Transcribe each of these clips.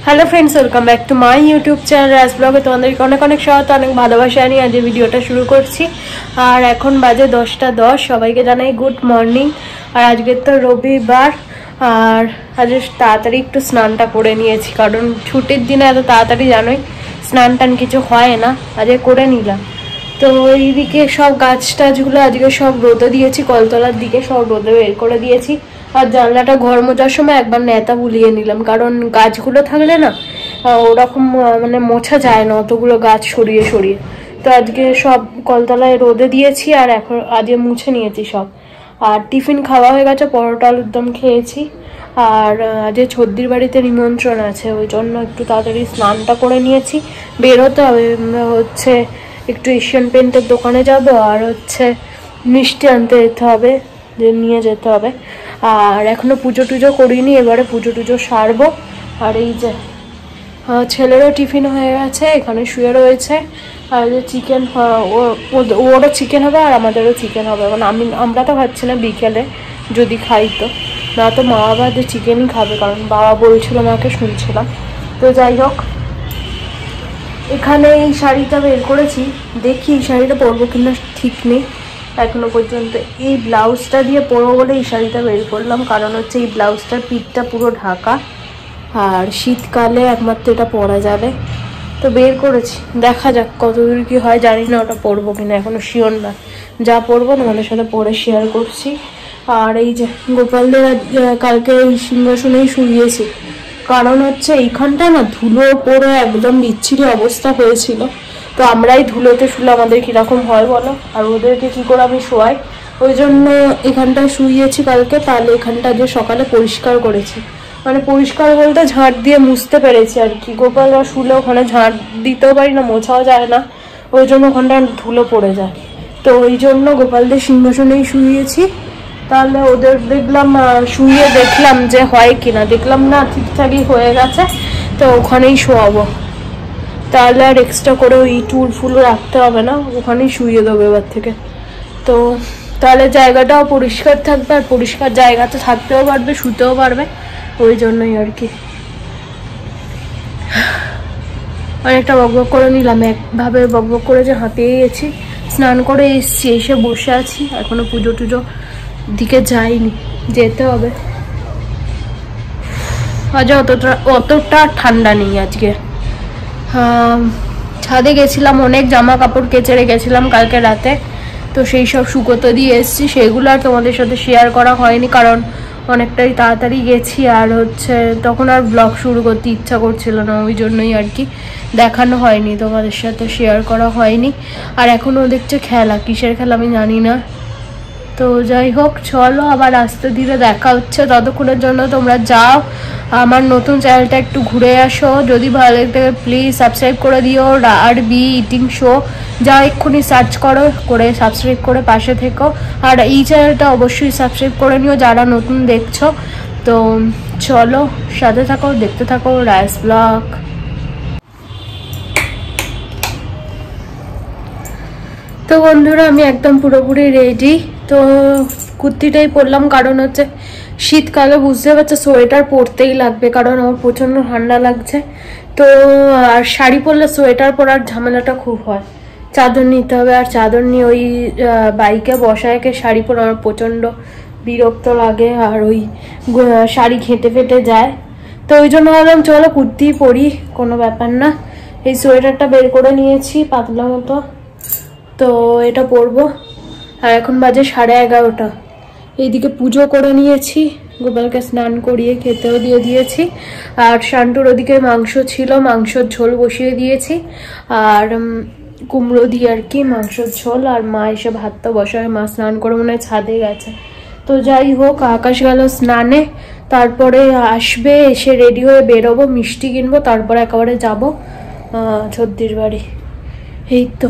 Hello friends, welcome back to my YouTube channel Raj ब्लगे। তোমাদেরকে অনেক অনেক স্বাগত, অনেক ভালোবাসা নিয়ে আজ ভিডিওটা শুরু করছি। আর এখন বাজে 10টা 10। সবাইকে জানাই গুড মর্নিং। আর আজকে তো রবিবার, আর আজ তাড়াতাড়ি একটু স্নানটা করে নিয়েছি, কারণ ছুটির দিনে এত তাড়াতাড়ি জানোই স্নান টান কিছু হয় না, আজকে করে নিলাম। তো এইদিকে সব গাছ টাছগুলো আজকে সব রোদে দিয়েছি, কলতলার দিকে সব রোদে বের করে দিয়েছি। আর জানলাটা ঘর মোছার সময় একবার নেতা বুলিয়ে নিলাম, কারণ গাছগুলো থাকলে না ওরকম মানে মোছা যায় না, অতগুলো গাছ সরিয়ে সরিয়ে। তো আজকে সব কলতলায় রোদে দিয়েছি, আর এখন আজকে মুছে নিয়েছি সব। আর টিফিন খাওয়া হয়ে গেছে, পরোটা আলুর দম খেয়েছি। আর আজকে ছদ্দির বাড়িতে নিমন্ত্রণ আছে, ওই জন্য একটু তাড়াতাড়ি স্নানটা করে নিয়েছি। বেরোতে হবে, হচ্ছে একটু এশিয়ান পেন্টের দোকানে যাব, আর হচ্ছে মিষ্টি আনতে যেতে হবে, যে নিয়ে যেতে হবে। আর এখনো পুজো টুজো করিনি, এবারে পুজো টুজো সারবো। আর এই যে ছেলেরও টিফিন হয়ে গেছে, এখানে শুয়ে রয়েছে। আর যে চিকেন, ওরও চিকেন হবে আর আমাদেরও চিকেন হবে। মানে আমরা তো খাচ্ছি না, বিকেলে যদি খাই তো, না তো মা বাবা যে চিকেনই খাবে, কারণ বাবা বলছিল, মাকে শুনছিলাম। তো যাই হোক, এখানে এই শাড়িটা বের করেছি, দেখি এই শাড়িটা পরবো কিনা ঠিক নেই এখনো পর্যন্ত। এই ব্লাউজটা দিয়ে পরবো বলে এই শাড়িটা বের করলাম, কারণ হচ্ছে এই ব্লাউজটার পিঠটা পুরো ঢাকা, আর শীতকালে একমাত্র এটা পরা যাবে। তো বের করেছি, দেখা যাক কতদূর কি হয়, জানি না ওটা পরবো কিনা, এখনো শিওর না। যা পরবো তোমাদের সাথে পরে শেয়ার করছি। আর এই যে গোপালদের কালকে এই সিংহাসনেই শুইয়েছি, কারণ হচ্ছে এইখানটা না ধুলো পড়ে একদম বিচ্ছিরি অবস্থা হয়েছিল। তো আমরাই ধুলোতে শুলে আমাদের কিরকম হয় বলো, আর ওদেরকে কি করে আমি শোয়াই, ওই জন্য এখানটায় শুইয়েছি কালকে। তাহলে এখানটা যে সকালে পরিষ্কার করেছি, মানে পরিষ্কার বলতে ঝাঁট দিয়ে মুছতে পেরেছি আর কি। গোপালরা শুলে ওখানে ঝাঁট দিতেও পারি না, মোছাও যায় না, ওই জন্য ওখানটা ধুলো পড়ে যায়। তো ওই জন্য গোপালদের সিংহাসনেই শুইয়েছি। তাহলে ওদের দেখলাম, শুয়ে দেখলাম যে হয় কিনা, দেখলাম না ঠিকঠাকই হয়ে গেছে, তো ওখানেই শোয়াবো। তাহলে আর এক্সট্রা করে ওই টুল ফুল রাখতে হবে না, ওখানেই শুয়ে দেবো এবার থেকে। তো তাহলে জায়গাটাও পরিষ্কার থাকবে, আর পরিষ্কার জায়গাতে থাকতেও পারবে, শুতেও পারবে, ওই জন্যই আর কি। অনেকটা বকবক করে নিলাম, একভাবে বকবক করে যে হাঁপিয়ে গেছি। স্নান করে এসছি, এসে বসে আছি, এখনো পুজো টুজো দিকে যাইনি, যেতে হবে। আজ অতটা ঠান্ডা নেই আজকে। ছাদে গেছিলাম, অনেক জামা কাপড় কেচে রেখেছিলাম কালকে রাতে, তো সেই সব শুকোতে দিয়ে এসছি। সেগুলো আর তোমাদের সাথে শেয়ার করা হয়নি, কারণ অনেকটাই তাড়াতাড়ি গেছি, আর হচ্ছে তখন আর ব্লগ শুরু করতে ইচ্ছা করছিল না, ওই জন্যই আর কি দেখানো হয়নি, তোমাদের সাথে শেয়ার করা হয়নি। আর এখনও দেখছে খেলা, কিসের খেলা আমি জানি না। তো যাই হোক, চলো আবার আস্তে ধীরে দেখা হচ্ছে। ততক্ষণের জন্য তোমরা যাও আমার নতুন চ্যানেলটা একটু ঘুরে আসো, যদি ভালো লাগে প্লিজ সাবস্ক্রাইব করে দিও। RB ইটিং শো যাও, এক্ষুনি সার্চ করো, করে সাবস্ক্রাইব করে পাশে থেকো। আর এই চ্যানেলটা অবশ্যই সাবস্ক্রাইব করে নিও যারা নতুন দেখছো। তো চলো সাথে থাকো, দেখতে থাকো রাজ ব্লগ। তো বন্ধুরা, আমি একদম পুরোপুরি রেডি। তো কুর্তিটাই পরলাম, কারণ হচ্ছে শীতকালে বুঝতে পারছো সোয়েটার পরতেই লাগবে, কারণ আমার প্রচণ্ড ঠান্ডা লাগছে। তো আর শাড়ি পরলে সোয়েটার পরার ঝামেলাটা খুব হয়, চাদর নিতে হবে, আর চাদর নিয়ে ওই বাইকে বসায়কে শাড়ি পরে আমার প্রচণ্ড বিরক্ত লাগে, আর ওই শাড়ি ঘেঁটে ফেটে যায়। তো ওই জন্য ভাবলাম চলো কুর্তি পরি, কোনো ব্যাপার না। এই সোয়েটারটা বের করে নিয়েছি পাতলা মতো, তো এটা পরবো। আর এখন বাজে 11:30। এইদিকে পুজো করে নিয়েছি, গোপালকে স্নান করিয়ে খেতেও দিয়ে দিয়েছি। আর শান্টুর ওদিকে মাংস ছিল, মাংসর ঝোল বসিয়ে দিয়েছি, আর কুমড়ো দিয়ে আর কি মাংসর ঝোল। আর মা এসে ভাতটা বসায়, মা স্নান করে মনে হয় ছাদে গেছে। তো যাই হোক, আকাশ গেল স্নানে, তারপরে আসবে, এসে রেডি হয়ে বেরোবো, মিষ্টি কিনবো, তারপরে একেবারে যাবো ছদ্দির বাড়ি। এই তো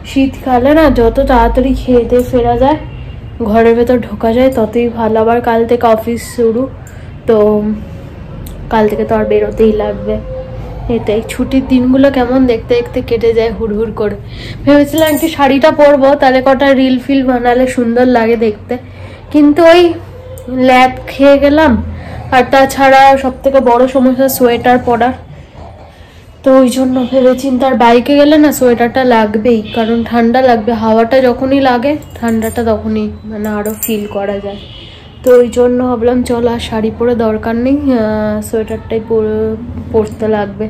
শীতকালে না যত তাড়াতাড়ি খেয়ে দিয়ে ফেরা যায়, ঘরের ভেতর ঢোকা যায়, ততই ভালো। আবার কাল থেকে অফিস শুরু, তো কাল থেকে তো আর বেরোতেই লাগবে। এটাই, ছুটির দিনগুলো কেমন দেখতে দেখতে কেটে যায় হুড় করে। ভেবেছিলাম একটু শাড়িটা পরবো, তাহলে কটা রিল ফিল বানালে সুন্দর লাগে দেখতে, কিন্তু ওই ল্যাপ খেয়ে গেলাম, আর তাছাড়া সব থেকে বড় সমস্যা সোয়েটার পরা, তো ওই জন্য ভেবেচিন্তে। আর বাইকে গেলে না সোয়েটারটা লাগবেই, কারণ ঠান্ডা লাগবে, হাওয়াটা যখনই লাগে ঠান্ডাটা তখনই মানে আরো ফিল করা যায়। তো ওই জন্য ভাবলাম চল আর শাড়ি পরে দরকার নেই, সোয়েটারটাই পরতে লাগবে,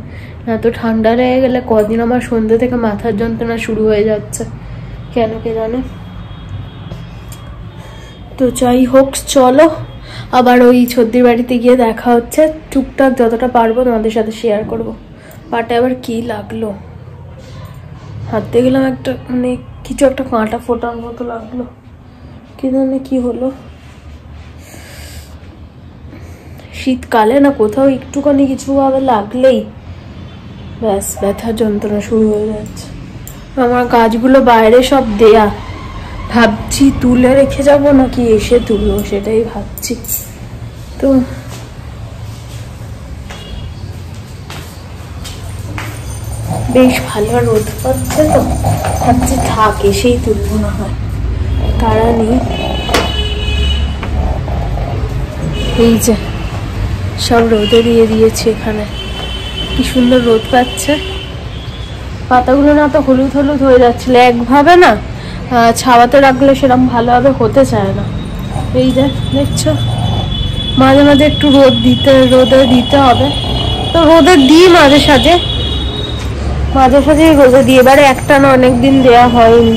না তো ঠান্ডা লেগে গেলে কদিন আমার সন্ধ্যে থেকে মাথার যন্ত্রণা শুরু হয়ে যাচ্ছে, কেন কে জানে। তো যাই হোক চলো, আবার ওই ছদ্দির বাড়িতে গিয়ে দেখা হচ্ছে, টুকটাক যতটা পারবো তোমাদের সাথে শেয়ার করব। পাটা আবার কি লাগলো, হাতে গেলাম একটা মানে কিছু একটা কাঁটা ফোটার মতো লাগলো, কি জানে কি হলো। শীতকালে না কোথাও একটুখানি কিছু ভাবে লাগলেই ব্যাস ব্যথার যন্ত্রণা শুরু হয়ে যাচ্ছে। আমার গাছগুলো বাইরে সব দেয়া, ভাবছি তুলে রেখে যাবো নাকি এসে তুলবো, সেটাই ভাবছি। তো বেশ ভালো রোদ পাচ্ছে, তো ভাবছি থাক এসেই তুলবো, না হয় তারা নেই। এই যে সব রোদে দিয়ে দিয়েছি, এখানে কি সুন্দর রোদ পাচ্ছে। পাতাগুলো না তো হলুদ হলুদ হয়ে যাচ্ছিল, একভাবে না ছাওয়াতে রাখলে সেরকম ভালোভাবে হতে চায় না। এই যে দেখছো, মাঝে মাঝে একটু রোদে দিতে হবে, তো রোদে দিই মাঝে সাঝে রোদে দিই, এবারে একটা না অনেকদিন দেওয়া হয়নি।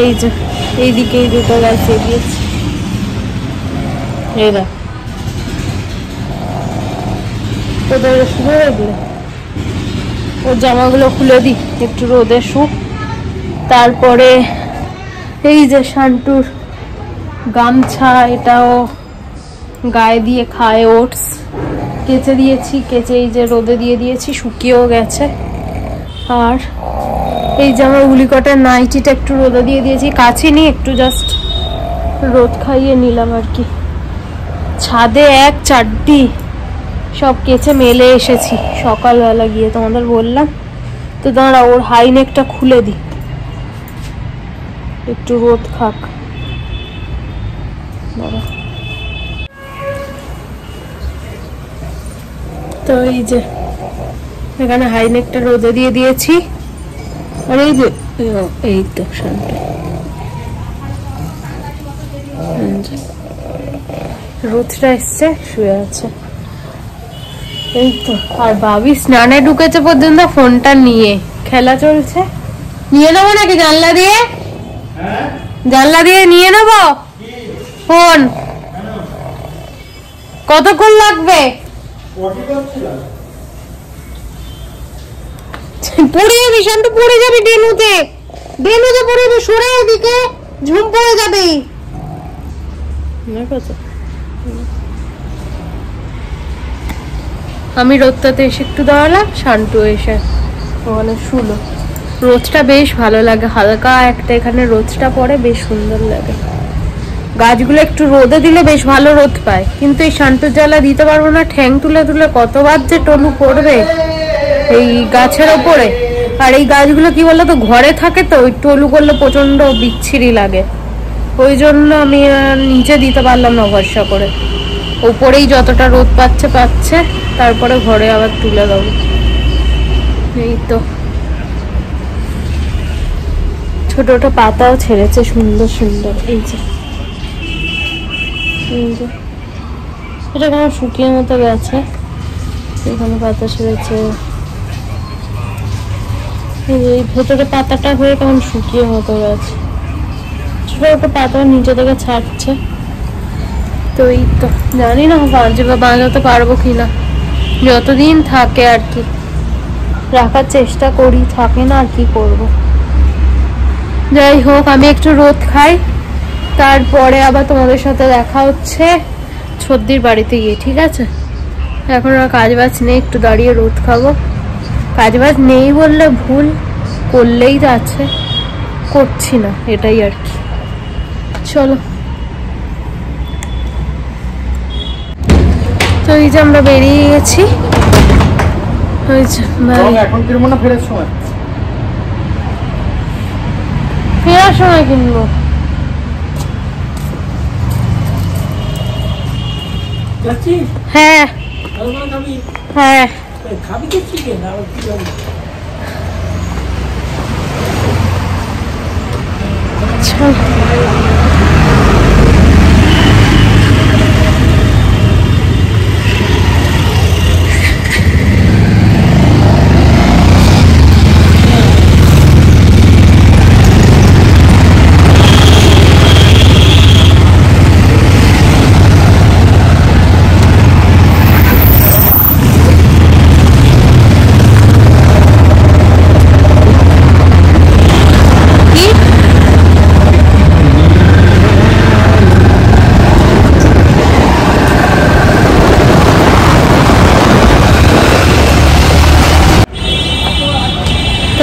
এই যে এইদিকে এই দুটো গাছে দিয়েছি, এই দেখ তোদের শুরু হয়ে গেলে ওর জামাগুলো খুলে দিই একটু রোদে শুক। তারপরে এই যে শান্টুর গামছা, এটাও গায়ে দিয়ে খায়, ওটস কেচে দিয়েছি, কেচে এই যে রোদে দিয়ে দিয়েছি, শুকিয়েও গেছে। আর এই যে আমার উলিকটার নাইটিটা একটু রোদে দিয়ে দিয়েছি, কাছে নিয়ে একটু জাস্ট রোদ খাইয়ে নিলাম আর কি। ছাদে এক চারটি সব কেচে মেলে এসেছি সকালবেলা গিয়ে, তোমাদের বললাম তো। দাঁড়া ওর হাই নেকটা খুলে দিই, একটু রোদ খাক। তো এই যে এখানে হাই নেকটা রোদে দিয়ে দিয়েছি, আর এই যে এই তো শান্তি রোদটা এসছে, শুয়ে আছে এই তো। আর ভাবি স্নানে ঢুকেছে পর্যন্ত ফোনটা নিয়ে খেলা চলছে। নিয়ে নেবো নাকি জানলা দিয়ে, জানলা দিয়ে নিয়ে নেবো ফোন? কতক্ষণ লাগবে? পড়ে যাবি শান্ত, পড়ে যাবি ডেনুতে, ডেনুতে পড়ে যাবি, সরে এদিকে ঝুম পড়ে যাবে। আমি রোদটাতে এসে একটু দাঁড়ালাম, শান্তু এসে ওখানে শুলো। রোদটা বেশ ভালো লাগে, হালকা একটা এখানে রোদটা পড়ে, বেশ সুন্দর লাগে। গাছগুলো একটু রোদে দিলে বেশ ভালো রোদ পায়, কিন্তু এই শান্তুর জ্বালা দিতে পারবো না, ঠ্যাং তুলে তুলে কতবার যে টনু পড়বে এই গাছের ওপরে। আর এই গাছগুলো কি বলতো ঘরে থাকে, তো ওই টলু করলে প্রচন্ড বিচ্ছিরি লাগে, ওই জন্য আমি নিচে দিতে পারলাম না ভরসা করে। উপরেই যতটা রোদ পাচ্ছে, তারপরে ঘরে আবার তুলে দেবো। এই তো ছোট ছোট পাতাও ছেড়েছে সুন্দর সুন্দর, এই যে এটা কেমন শুকিয়ে মতো গেছে, এখানে পাতা ছেড়েছে, এই ভেতরে পাতাটা হয়ে কেমন শুকিয়ে মতো গেছে, ছোট ছোট পাতা নিচে থেকে ছাড়ছে। তো এই তো জানি না বাঁচাতে পারবো কিনা, যতদিন থাকে আর কি রাখার চেষ্টা করি, থাকে না আর কি করব। যাই হোক আমি একটু রোদ খাই, তারপরে আবার তোমাদের সাথে দেখা হচ্ছে ছদ্দির বাড়িতে গিয়ে, ঠিক আছে? এখন আর কাজ বাজ নেই, একটু দাঁড়িয়ে রোদ খাবো। কাজ বাজ নেই বললে ভুল, করলেই তো আছে, করছি না, এটাই আর কি। চলো, তো এই যে আমরা বেরিয়ে গেছি, ফেরার সময় কিনবো। হ্যাঁ হ্যাঁ আচ্ছা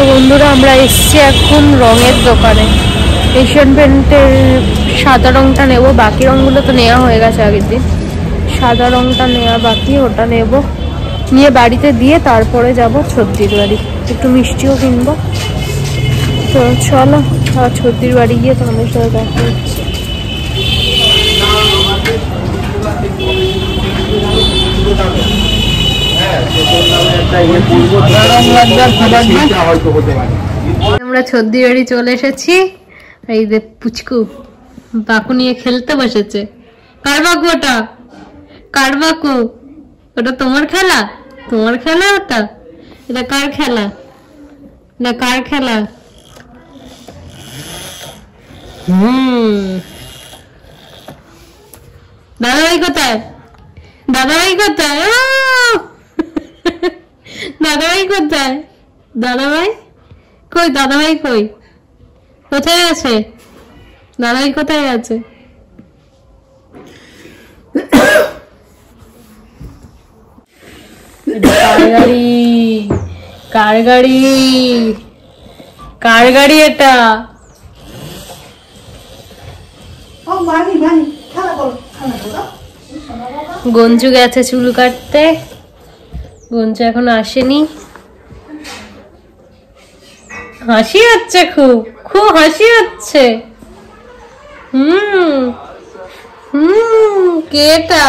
বন্ধুরা আমরা এসছি এখন রঙের দোকানে। এশিয়ান পেন্টের সাদা রংটা নেব, বাকি রঙগুলো তো নেওয়া হয়ে গেছে আগের দিন। সাদা রংটা নেওয়া বাকি, ওটা নেব, নিয়ে বাড়িতে দিয়ে তারপরে যাব ছদ্দির বাড়ি, একটু মিষ্টিও কিনবো। তো চলো ছদ্দির বাড়ি গিয়ে তোমাদের সাথে দেখা হচ্ছে। আমরা ছদ্দির বাড়ি চলে এসেছি। এই যে পুচকু বাকু নিয়ে খেলতে বসেছে। কার বাকু ওটা? কার বাকু ওটা? তোমার খেলা? তোমার খেলা ওটা? এটা কার খেলা? এটা কার খেলা? দাদাভাই কোথায়? দাদাভাই কোথায়? দাদাভাই কোথায়? দাদাভাই কই? দাদাভাই কই? কোথায় আছে দাদাভাই? কোথায় আছে? কার গাড়ি? কার গাড়ি? কার গাড়ি এটা? গঞ্জু গেছে চুল কাটতে, গঞ্জু এখন আসেনি। হাসি হচ্ছে, খুব খুব হাসি হচ্ছে। কে এটা?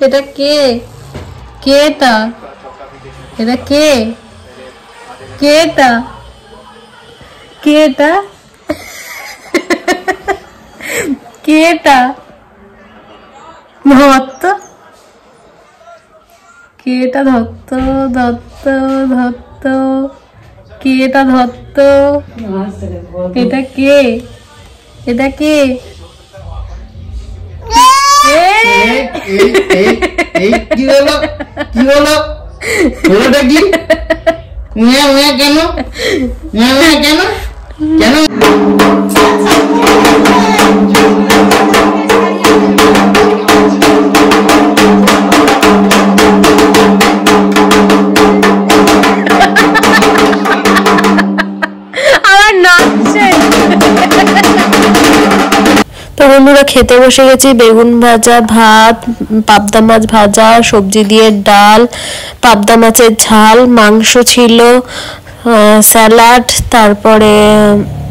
এটা কে? কে এটা? এটা কে? কে এটা? কে এটা? কে এটা? ধত্ত কে এটা? ধত্ত ধত্ত ধত্ত কে এটা? ধত্ত এটা কে? এটা কে? কি হলো? কি হলো? হলোটা কি? কেন? কেন? কেন? তো বন্ধুরা খেতে বসে গেছি। বেগুন ভাজা, ভাত, পাবদা মাছ ভাজা, সবজি দিয়ে ডাল, পাবদা মাছের ঝাল, মাংস ছিল, স্যালাড, তারপরে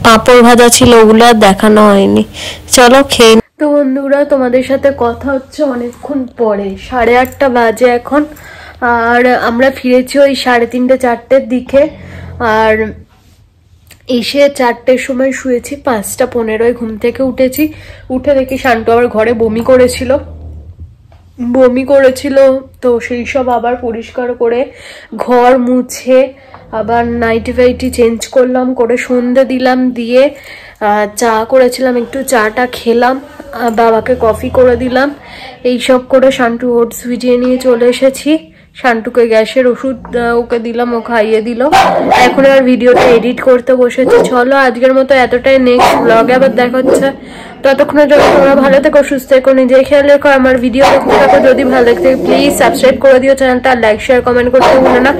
পাঁপড় ভাজা ছিল, ওগুলো দেখানো হয়নি। চলো খেয়ে। তো বন্ধুরা তোমাদের সাথে কথা হচ্ছে অনেকক্ষণ পরে, 8:30 বাজে এখন। আর আমরা ফিরেছি ওই 3:30 4টের দিকে। আর এসে 4টের সময় শুয়েছি, 5:15 ঘুম থেকে উঠেছি। উঠে দেখি শান্তু আবার ঘরে বমি করেছিল। তো সেই সব আবার পরিষ্কার করে ঘর মুছে আবার নাইটি ফাইটি চেঞ্জ করলাম, করে সন্ধে দিলাম, দিয়ে চা করেছিলাম, একটু চাটা খেলাম, বাবাকে কফি করে দিলাম। এইসব করে শান্তু ওটস ভিজিয়ে নিয়ে চলে এসেছি। শান্তুকে গ্যাসের ওষুধ ওকে দিলাম, ও খাইয়ে দিল। এখন আর ভিডিওটা এডিট করতে বসেছি। চলো আজকের মতো এতটাই, নেক্সট ব্লগে আবার দেখা হচ্ছে। ততক্ষণের জন্য তোমরা ভালো থেকো, সুস্থ থেকো, নিজে খেয়াল রেখো। আমার ভিডিও দেখতে থাকো, যদি ভালো লাগতে প্লিজ সাবস্ক্রাইব করে দিও চ্যানেলটা, লাইক শেয়ার কমেন্ট করতে ভুলো না।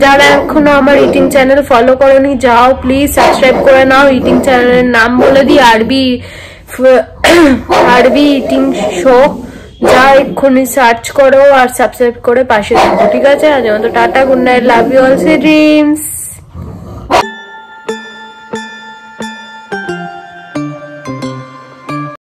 যারা এখনো আমার ইটিং চ্যানেল ফলো করোনি, যাও প্লিজ সাবস্ক্রাইব করে নাও। ইটিং চ্যানেলের নাম বলে দিই, আরবি ইটিং শো। যা এক্ষুনি সার্চ করো আর সাবস্ক্রাইব করে পাশে থাকো, ঠিক আছে? আজ মতো টাটা, good night, love you all, sweet dreams.